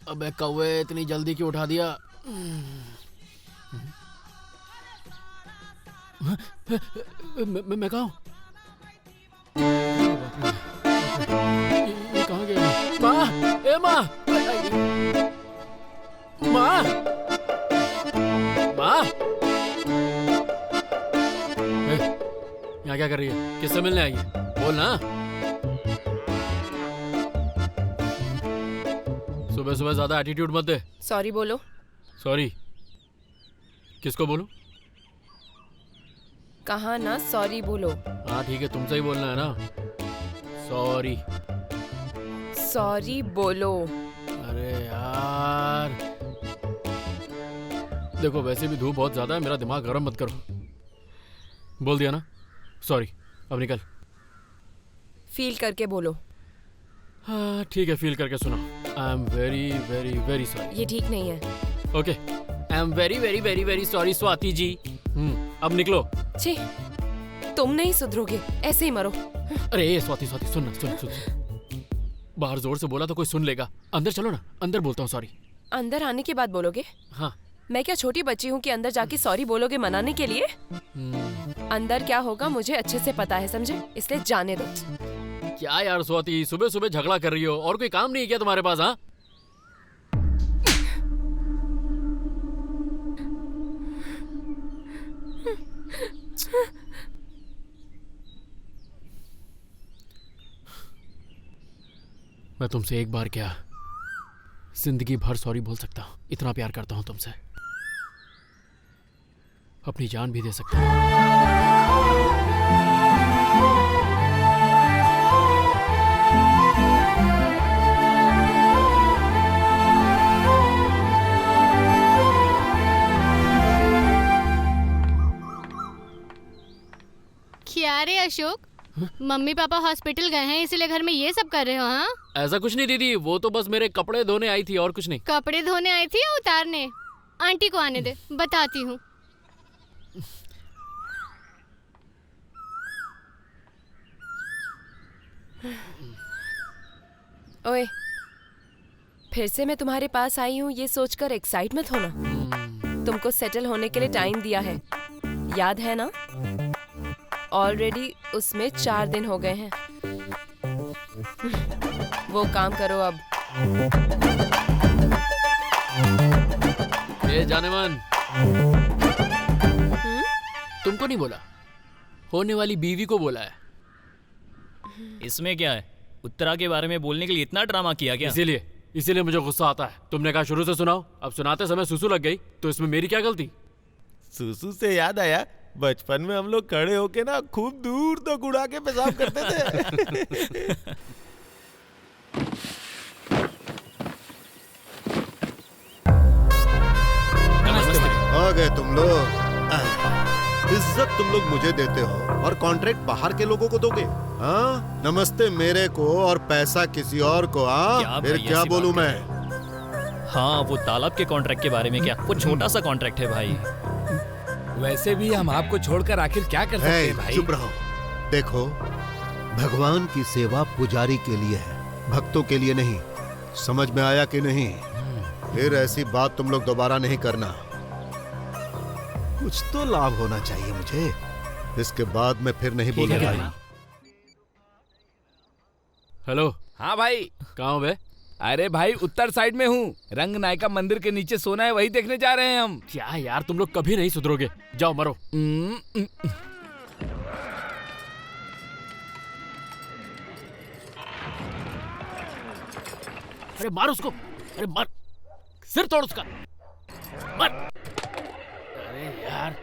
अबे कौवे, इतनी जल्दी क्यों उठा दिया? मैं कहाँ हूँ? ये कहाँ गया? माँ, ए माँ, माँ, माँ, यहाँ क्या कर रही है? किससे मिलने आई है? बोल ना। सुबह सुबह ज्यादा एटीट्यूड मत दे। सॉरी बोलो। सॉरी? किसको बोलूं? कहा ना सॉरी बोलो। हाँ ठीक है, तुमसे ही बोलना है ना। सॉरी। सॉरी बोलो। अरे यार, देखो वैसे भी धूप बहुत ज्यादा है, मेरा दिमाग गर्म मत करो। बोल दिया ना सॉरी, अब निकल। फील करके बोलो। हाँ ठीक है, फील करके सुनो। I am very very very sorry. ये ठीक नहीं है। Okay, I am very very very very sorry Swati ji. अब निकलो। छी, तुम नहीं सुधरोगे, ऐसे ही मरो। अरे स्वाति स्वाति, सुन सुन सुन। बाहर जोर से बोला तो कोई सुन लेगा, अंदर चलो ना, अंदर बोलता हूँ सॉरी। अंदर आने के बाद बोलोगे? हाँ। मैं क्या छोटी बच्ची हूँ कि अंदर जाके सॉरी बोलोगे मनाने के लिए? अंदर क्या होगा मुझे अच्छे से पता है, समझे? इसलिए जाने दो। क्या यार स्वाति, सुबह सुबह झगड़ा कर रही हो? और कोई काम नहीं है क्या तुम्हारे पास? हाँ, मैं तुमसे एक बार क्या, जिंदगी भर सॉरी बोल सकता हूँ। इतना प्यार करता हूँ तुमसे, अपनी जान भी दे सकता हूँ। क्या रे अशोक, मम्मी पापा हॉस्पिटल गए हैं इसीलिए घर में ये सब कर रहे हो? हाँ, ऐसा कुछ नहीं दीदी, वो तो बस मेरे कपड़े धोने आई थी और कुछ नहीं। कपड़े धोने आई थी या उतारने? आंटी को आने दे, बताती हूँ। ओए, फिर से मैं तुम्हारे पास आई हूँ ये सोचकर एक्साइट मत होना। तुमको सेटल होने के लिए टाइम दिया है, याद है ना? ऑलरेडी उसमें 4 दिन हो गए हैं। वो काम करो अब। ए जानेमान, तुमको नहीं बोला, होने वाली बीवी को बोला है। इसमें क्या है? उत्तरा के बारे में बोलने के लिए इतना ड्रामा किया क्या? इसीलिए मुझे गुस्सा आता है। तुमने कहा शुरू से सुनाओ, अब सुनाते समय सुसु लग गई, तो इसमें मेरी क्या गलती? सुसु से याद आया, बचपन में हम लोग खड़े होके ना खूब दूर तक उड़ा के पेशाब करते थे। आ गए तुम लोग। इज्जत तुम लोग मुझे देते हो और कॉन्ट्रैक्ट बाहर के लोगों को दोगे? हाँ, नमस्ते मेरे को और पैसा किसी और को। हाँ, फिर क्या बोलूं मैं? हाँ, वो तालाब के कॉन्ट्रैक्ट के बारे में क्या? वो छोटा सा कॉन्ट्रैक्ट है भाई। वैसे भी हम आपको छोड़कर आखिर क्या कर सकते हैं भाई? चुप रहो। देखो, भगवान की सेवा पुजारी के लिए है, भक्तों के लिए नहीं। समझ में आया कि नहीं? फिर ऐसी बात तुम लोग दोबारा नहीं करना। कुछ तो लाभ होना चाहिए मुझे, इसके बाद मैं फिर नहीं बोलूंगा। हेलो। हाँ भाई। कहाँ हो बे? अरे भाई, उत्तर साइड में हूँ। रंग नायका मंदिर के नीचे सोना है, वही देखने जा रहे हैं हम। क्या यार, तुम लोग कभी नहीं सुधरोगे। जाओ मरो। अरे मार उसको, अरे मार, सिर तोड़ उसका, मार। अरे यार,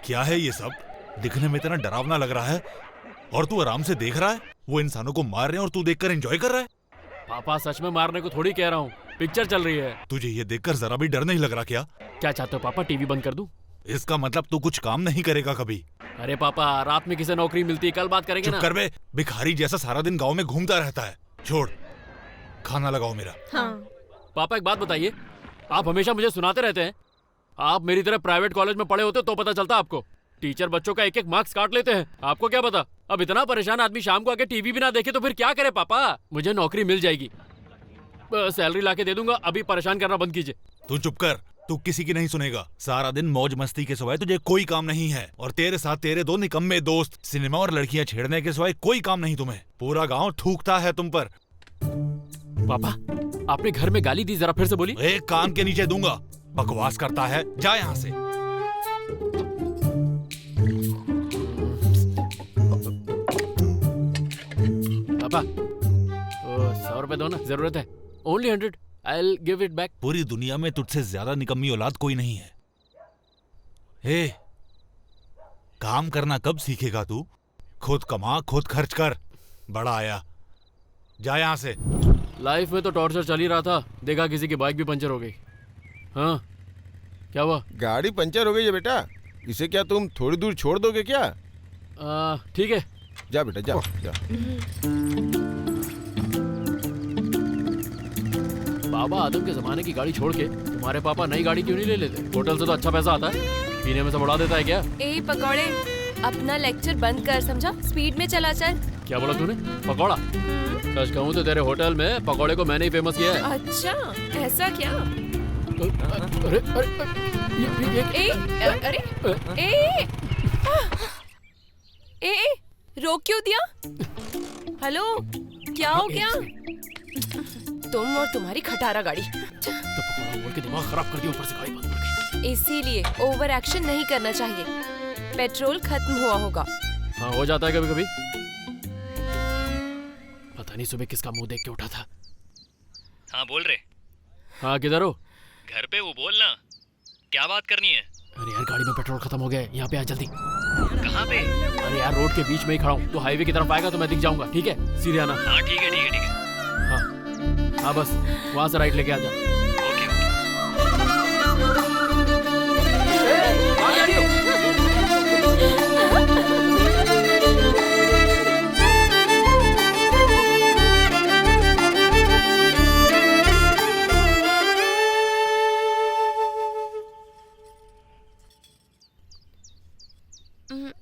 क्या है ये सब? दिखने में इतना डरावना लग रहा है और तू आराम से देख रहा है। वो इंसानों को मार रहे हैं और तू देखकर एंजॉय कर रहा है। पापा सच में मारने को थोड़ी कह रहा हूँ, पिक्चर चल रही है। तुझे ये देखकर जरा भी डर नहीं लग रहा क्या? क्या चाहते हो पापा, टीवी बंद कर दूं? इसका मतलब तू कुछ काम नहीं करेगा कभी। अरे पापा, रात में किसे नौकरी मिलती है, कल बात करेंगे ना। चुप कर बे, भिखारी जैसा सारा दिन गाँव में घूमता रहता है। छोड़, खाना लगाओ मेरा। हाँ। पापा एक बात बताइए, आप हमेशा मुझे सुनाते रहते हैं, आप मेरी तरह प्राइवेट कॉलेज में पढ़े होते तो पता चलता आपको। टीचर बच्चों का एक एक मार्क्स काट लेते हैं, आपको क्या पता। अब इतना परेशान आदमी शाम को आके टीवी भी ना देखे तो फिर क्या करे पापा। मुझे नौकरी मिल जाएगी, सैलरी लाके दे दूंगा, अभी परेशान करना बंद कीजिए। तू चुप कर, तू किसी की नहीं सुनेगा। सारा दिन मौज मस्ती के सिवाय तुझे कोई काम नहीं है, और तेरे साथ तेरे दो निकम्मे दोस्त सिनेमा और लड़कियां छेड़ने के सिवाय कोई काम नहीं तुम्हें। पूरा गांव थूकता है तुम पर। पापा आपने घर में गाली दी, जरा फिर से बोली। एक कान के नीचे दूंगा, बकवास करता है, जा यहाँ से। पापा 100 रुपए दो ना, जरूरत है। Only 100, I'll give it back। पूरी दुनिया में तुझसे ज्यादा निकम्मी औलाद कोई नहीं है। हे, काम करना कब सीखेगा तू? खुद कमा, खुद खर्च कर। बड़ा आया, जा यहाँ से। लाइफ में तो टॉर्चर चल ही रहा था, देखा किसी की बाइक भी पंचर हो गई। हाँ क्या हुआ? गाड़ी पंचर हो गई है बेटा, इसे क्या तुम थोड़ी दूर छोड़ दोगे क्या? ठीक है, जा बेटा जा जा। बाबा आदम के जमाने की गाड़ी छोड़ के तुम्हारे पापा नई गाड़ी क्यों नहीं ले लेते? होटल से तो अच्छा पैसा आता है, पीने में से बढ़ा देता है क्या? ए पकौड़े, अपना लेक्चर बंद कर, समझा? स्पीड में चला चल। क्या बोला तूने? पकौड़ा? सच कहूँ तो तेरे होटल में पकौड़े को मैंने ही फेमस किया है। अच्छा, ऐसा क्या? अरे अरे अरे ए, रोक क्यों दिया? हेलो, क्या हो गया? तुम और तुम्हारी खटारा गाड़ी। तो पकौड़ा बोल के दिमाग खराब कर दिया, ऊपर से गाड़ी बंद कर गई। इसीलिए ओवर एक्शन नहीं करना चाहिए, पेट्रोल खत्म हुआ होगा। हाँ हो जाता है कभी कभी। पता नहीं सुबह किसका मुंह देख के उठा था। हाँ बोल रहे। हाँ किधर हो? घर पे वो बोलना, क्या बात करनी है? अरे यार गाड़ी में पेट्रोल खत्म हो गया है, यहाँ पे आ जल्दी। कहाँ पे? अरे यार रोड के बीच में ही खड़ा हूँ, तो हाईवे की तरफ आएगा तो मैं दिख जाऊंगा, ठीक है? सीधे आना। हाँ ठीक है ठीक है ठीक है। हाँ बस वहाँ से राइट लेके आ जा। Okay okay.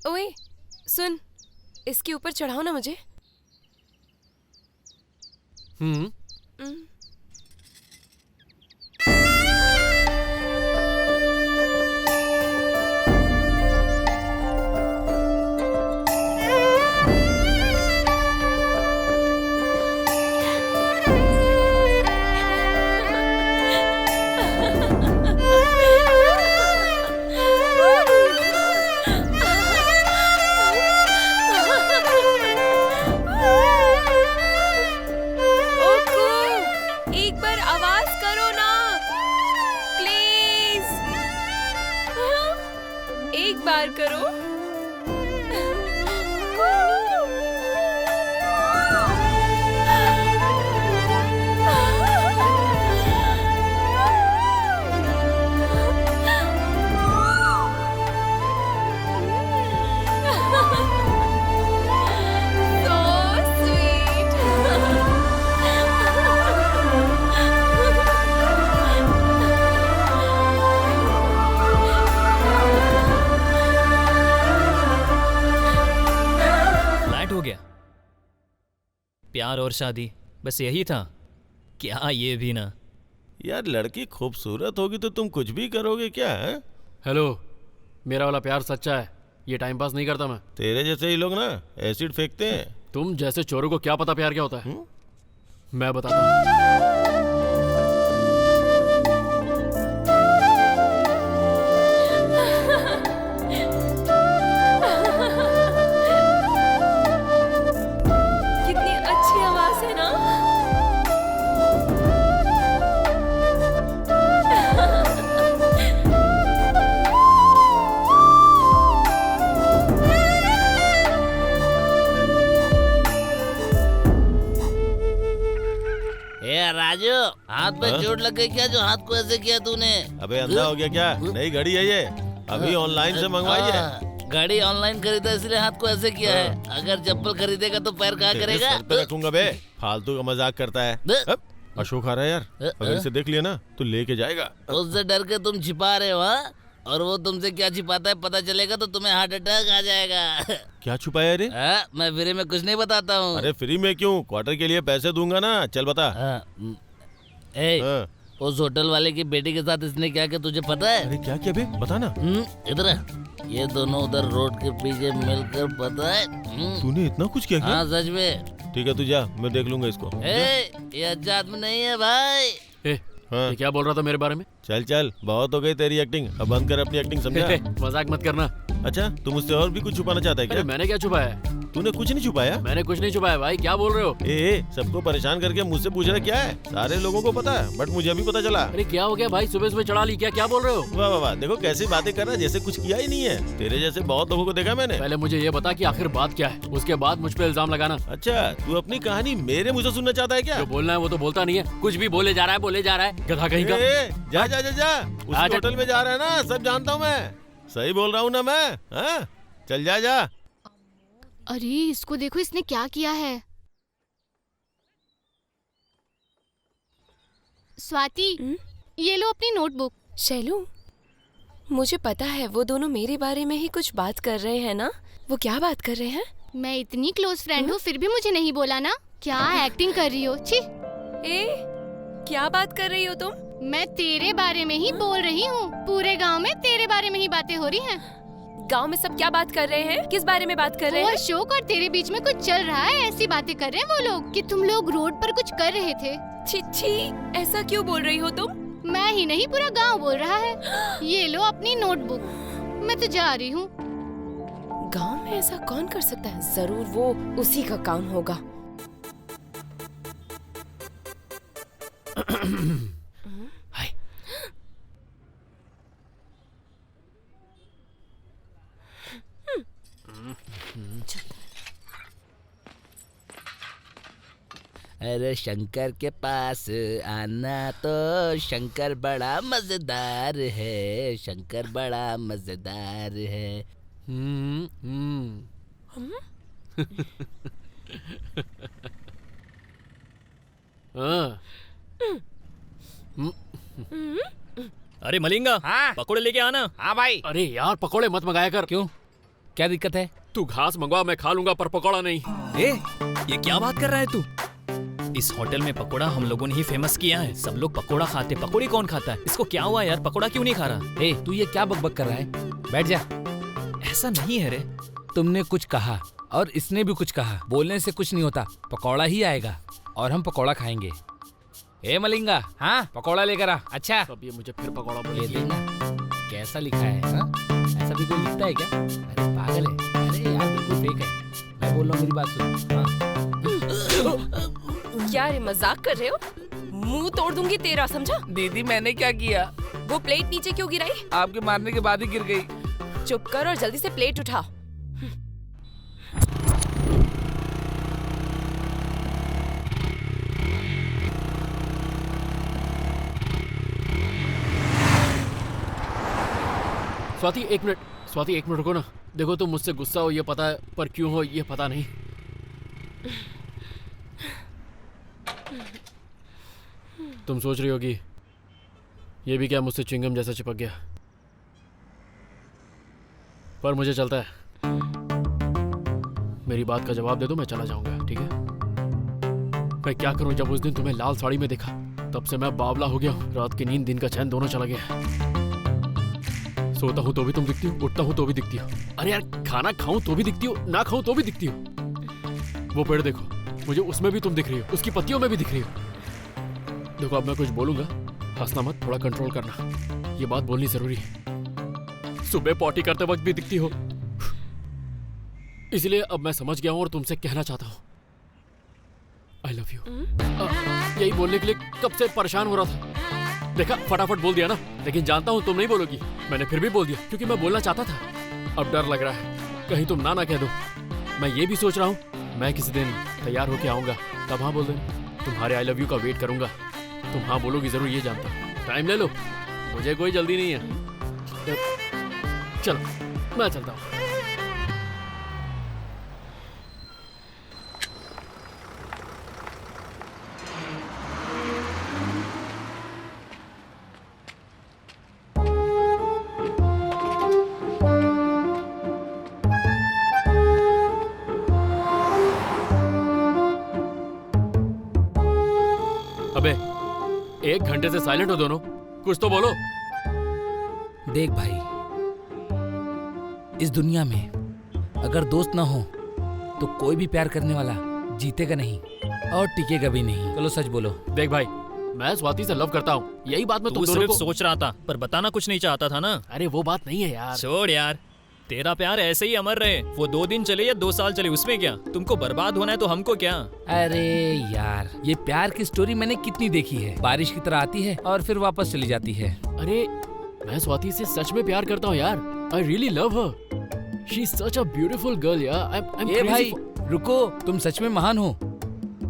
ओए सुन, इसके ऊपर चढ़ाओ ना मुझे। हम्म। बार करो। प्यार और शादी, बस यही था क्या? ये भी ना यार, लड़की खूबसूरत होगी तो तुम कुछ भी करोगे क्या? हेलो, मेरा वाला प्यार सच्चा है, ये टाइम पास नहीं करता मैं। तेरे जैसे ही लोग ना एसिड फेंकते हैं। तुम जैसे चोरों को क्या पता प्यार क्या होता है? मैं बताता हूँ। राजू, हाथ पे चोट लग गई क्या जो हाथ को ऐसे किया तूने? अबे अंधा हो गया क्या? नई घड़ी है ये, अभी ऑनलाइन से मंगवाई है। घड़ी ऑनलाइन खरीदा इसलिए हाथ को ऐसे किया है। अगर चप्पल खरीदेगा तो पैर कहाँ करेगा? सर पे रखूंगा बे, फालतू का मजाक करता है। अशोक आ रहा है यार, अगर इसे देख लिया ना तो लेके जाएगा। उससे डर के तुम छिपा रहे हो हाँ? और वो तुमसे क्या छिपाता है पता चलेगा तो तुम्हें हार्ट अटैक आ जाएगा। क्या छुपाया रे? मैं फ्री में कुछ नहीं बताता हूँ। अरे फ्री में क्यों, क्वार्टर के लिए पैसे दूंगा ना, चल बता। उस होटल वाले की बेटी के साथ इसने क्या किया तुझे पता है? अरे क्या किया बे, बता ना। इधर ये दोनों उधर रोड के पीछे मिलकर पता है। तूने इतना कुछ किया? हाँ सच में। ठीक है तू जा, मैं देख लूंगा इसको। ये अच्छा आदमी नहीं है भाई। ये क्या बोल रहा था मेरे बारे में? चल चल, बहुत हो गई तेरी एक्टिंग, अब बंद कर अपनी एक्टिंग, समझा? मजाक मत करना। अच्छा तू मुझसे और भी कुछ छुपाना चाहता है क्या? मैंने क्या छुपाया? तूने कुछ नहीं छुपाया? मैंने कुछ नहीं छुपाया भाई, क्या बोल रहे हो? सबको परेशान करके मुझसे पूछ रहा क्या है? सारे लोगों को पता है बट मुझे अभी पता चला। अरे क्या हो गया भाई, सुबह सुबह चढ़ा ली क्या बोल रहे हो? वाह वाह वाह, देखो कैसी बातें कर रहा है, जैसे कुछ किया ही नहीं है। तेरे जैसे बहुत लोगों को देखा मैंने। पहले मुझे ये बता कि आखिर बात क्या है, उसके बाद मुझ पे इल्जाम लगाना। अच्छा तू अपनी कहानी मेरे मुझे सुनना चाहता है क्या? जो बोलना है वो तो बोलता नहीं है, कुछ भी बोले जा रहा है, गधा कहीं का। जा जा जा जा, उस होटल में जा रहा है ना, सब जानता हूँ मैं, सही बोल रहा हूँ ना मैं? हाँ चल जा जा। अरे इसको देखो, इसने क्या किया है। स्वाति ये लो अपनी नोटबुक। शैलू, मुझे पता है वो दोनों मेरे बारे में ही कुछ बात कर रहे हैं ना। वो क्या बात कर रहे हैं? मैं इतनी क्लोज फ्रेंड हूँ फिर भी मुझे नहीं बोला ना। क्या एक्टिंग कर रही हो? छी। क्या बात कर रही हो तुम? मैं तेरे बारे में ही बोल रही हूँ। पूरे गांव में तेरे बारे में ही बातें हो रही हैं। गांव में सब क्या बात कर रहे हैं? किस बारे में बात कर रहे हैं? अशोक और तेरे बीच में कुछ चल रहा है, ऐसी बातें कर रहे हैं वो लोग कि तुम लोग रोड पर कुछ कर रहे थे। छी, ऐसा क्यों बोल रही हो तुम? मैं ही नहीं पूरा गांव बोल रहा है। ये लो अपनी नोटबुक, मैं तो जा रही हूँ। गांव में ऐसा कौन कर सकता है? जरूर वो उसी का काम होगा। अरे शंकर के पास आना तो शंकर बड़ा मजेदार है, शंकर बड़ा मजेदार है। अरे मलिंगा, हाँ? पकोड़े लेके आना। हाँ भाई। अरे यार पकोड़े मत मंगाया कर। क्यों, क्या दिक्कत है? तू घास मंगवा, मैं खा लूंगा पर पकोड़ा नहीं। ये क्या बात कर रहा है तू? इस होटल में पकोड़ा हम लोगों ने ही फेमस किया है, सब लोग पकोड़ा खाते, पकोड़ी कौन खाता है? इसको क्या हुआ यार, पकोड़ा क्यों नहीं खा रहा? तू ये क्या बकबक कर रहा है? बैठ जा। ऐसा नहीं है रे। तुमने कुछ कहा और इसने भी कुछ कहा, बोलने से कुछ नहीं होता, पकौड़ा ही आएगा और हम पकौड़ा खाएंगे। मलिंगा, हाँ पकौड़ा लेकर आ। अच्छा अब ये मुझे फिर पकोड़ा ये बोलेगी। देखना कैसा लिखा है। हाँ? ऐसा भी कोई लिखता है क्या? अरे पागल है। अरे यार बिल्कुल फेक है। मैं बोल रहा हूँ, मेरी बात सुन। हाँ। क्या रे, मजाक कर रहे हो? मुंह तोड़ दूंगी तेरा, समझा? दीदी मैंने क्या किया? वो प्लेट नीचे क्यों गिराई? आपके मारने के बाद ही गिर गई। चुप कर और जल्दी से प्लेट उठा। स्वाति एक मिनट रुको ना। देखो तुम मुझसे गुस्सा हो ये पता है, पर क्यों हो ये पता नहीं। तुम सोच रही होगी ये भी क्या मुझसे च्युइंगम जैसा चिपक गया, पर मुझे चलता है। मेरी बात का जवाब दे दो, मैं चला जाऊंगा, ठीक है? मैं क्या करूं, जब उस दिन तुम्हें लाल साड़ी में देखा तब से मैं बावला हो गया हूं। रात की नींद दिन का चैन दोनों चला गया। सोता हूं तो भी तुम दिखती हो, उठता हूं तो भी दिखती हो। अरे यार खाना खाऊं तो भी दिखती हो, ना खाऊं तो भी दिखती हो। वो पेड़ देखो, मुझे उसमें भी तुम दिख रही हो, उसकी पत्तियों में भी दिख रही हो। देखो अब मैं कुछ बोलूंगा, हंसना मत, थोड़ा कंट्रोल करना, ये बात बोलनी जरूरी है। सुबह पॉटी करते वक्त भी दिखती हो, इसलिए अब मैं समझ गया हूं और तुमसे कहना चाहता हूं आई लव यू। यही बोलने के लिए कब से परेशान हो रहा था। देखा फटाफट बोल दिया ना, लेकिन जानता हूं तुम नहीं बोलोगी, मैंने फिर भी बोल दिया क्योंकि मैं बोलना चाहता था। अब डर लग रहा है कहीं तुम ना कह दो। मैं ये भी सोच रहा हूं मैं किसी दिन तैयार होके आऊंगा, तब हाँ बोल देना। तुम्हारे आई लव यू का वेट करूंगा, तुम हाँ बोलोगी जरूर, ये जानता हूं। टाइम ले लो, मुझे कोई जल्दी नहीं है। चलो मैं चलता हूँ। 1 घंटे से साइलेंट हो दोनों, कुछ तो बोलो। देख भाई, इस दुनिया में अगर दोस्त ना हो तो कोई भी प्यार करने वाला जीतेगा नहीं और टिकेगा भी नहीं। चलो सच बोलो। देख भाई, मैं स्वाति से लव करता हूँ, यही बात मैं तू तुम दोनों सिर्फ को। सोच रहा था पर बताना कुछ नहीं चाहता था ना। अरे वो बात नहीं है यार। छोड़ यार, तेरा प्यार ऐसे ही अमर रहे, वो 2 दिन चले या 2 साल चले, उसमें क्या? तुमको बर्बाद होना है तो हमको क्या? अरे यार, ये प्यार की स्टोरी मैंने कितनी देखी है। बारिश की तरह आती है और फिर वापस चली जाती है। अरे मैं स्वाति से सच में प्यार करता हूँ यार। I really love her. She is such a beautiful girl यार। ए भाई रुको, तुम सच में महान हो।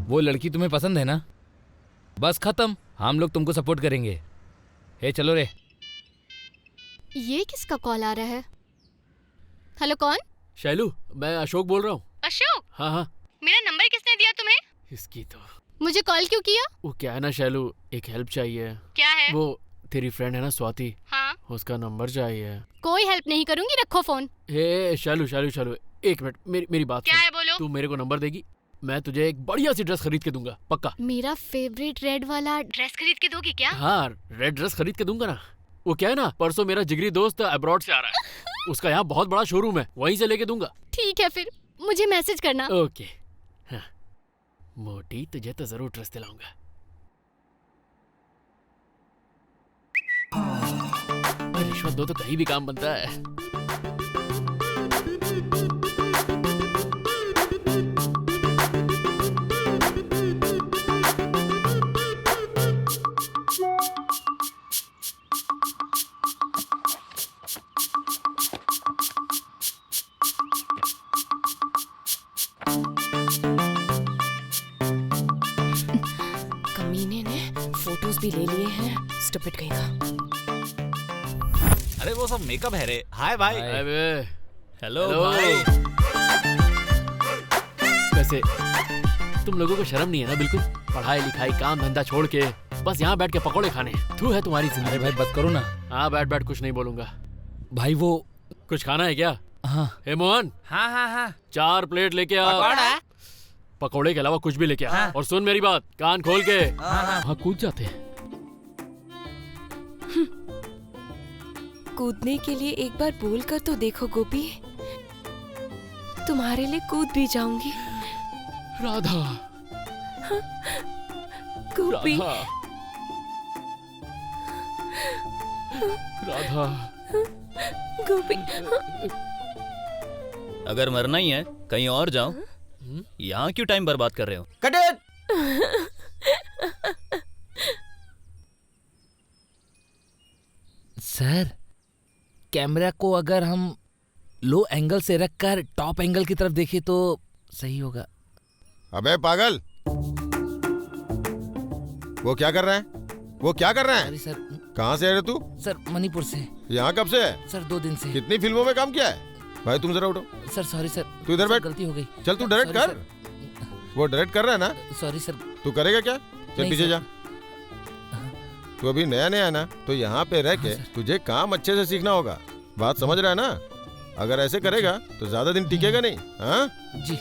वो लड़की तुम्हें पसंद है ना? बस खत्म, हम लोग तुमको सपोर्ट करेंगे। ए चलो रे। ये किसका कॉल आ रहा है? हेलो, कौन? शैलू, मैं अशोक बोल रहा हूँ। अशोक? हाँ हाँ। मेरा नंबर किसने दिया तुम्हें? इसकी तो। मुझे कॉल क्यों किया? वो क्या है ना शैलू, एक हेल्प चाहिए। क्या है? वो तेरी फ्रेंड है ना स्वाति, हाँ? उसका नंबर चाहिए। कोई हेल्प नहीं करूंगी, रखो फोन। हे शैलू शैलू शैलू, 1 मिनट, मेरी बात क्या सुन। है, बोलो। तू मेरे को नंबर देगी, मैं तुझे एक बढ़िया सी ड्रेस खरीद के दूंगा, पक्का। मेरा फेवरेट रेड वाला ड्रेस खरीद के दोगी क्या? हाँ, रेड ड्रेस खरीद के दूंगा ना। वो क्या है ना, परसों मेरा जिगरी दोस्त अब्रॉड से आ रहा है, उसका यहाँ बहुत बड़ा शोरूम है, वहीं से लेके दूंगा। ठीक है, फिर मुझे मैसेज करना। ओके। हाँ। मोटी, तुझे तो जरूर ड्रेस दिलाऊंगा। रिश्वत दो तो कहीं भी काम बनता है। कमीने ने फोटोज भी ले लिए हैं, स्टूपिड कहीं का। अरे वो सब मेकअप है रे। हाय भाई। हाय बे। Hello hello. भाई। वैसे तुम लोगों को शर्म नहीं है ना बिल्कुल? पढ़ाई लिखाई काम धंधा छोड़ के बस यहाँ बैठ के पकोड़े खाने, थू है तुम्हारी जिंदगी। अरे भाई बस करो ना। हाँ, बैठ कुछ नहीं बोलूंगा। भाई वो कुछ खाना है क्या? हाँ हे मोहन, हाँ हाँ हाँ 4 प्लेट लेके आ। पकौड़ा? पकोड़े के अलावा कुछ भी लेके आ। हाँ। और सुन मेरी बात, कान खोल के। हाँ। वहाँ कूद जाते हैं। कूदने के लिए एक बार बोल कर तो देखो गोपी, तुम्हारे लिए कूद भी जाऊंगी। राधा, गोपी, राधा, गोपी। अगर मरना ही है कहीं और जाओ, यहाँ क्यों टाइम बर्बाद कर रहे हो? सर, कैमरा को अगर हम लो एंगल से रखकर टॉप एंगल की तरफ देखें तो सही होगा। अबे पागल, वो क्या कर रहा है? वो क्या कर रहा है? Sorry sir. कहाँ से है रे तू? सर मणिपुर से। यहाँ कब से है? सर 2 दिन से। कितनी फिल्मों में काम किया है? भाई तुम जरा उठो। Sir sorry sir. तू इधर सर, बैठ। गलती हो गई। चल तू डायरेक्ट सॉरी, कर। वो डायरेक्ट कर रहा है ना? Sorry sir. तू करेगा क्या? चल नहीं, पीछे सर। जा। तू अभी नया नया है ना, तो यहाँ पे रह के तुझे काम अच्छे से सीखना होगा। बात समझ रहा है ना? अगर ऐसे करेगा तो ज्यादा दिन टिकेगा नहीं। हाँ जी।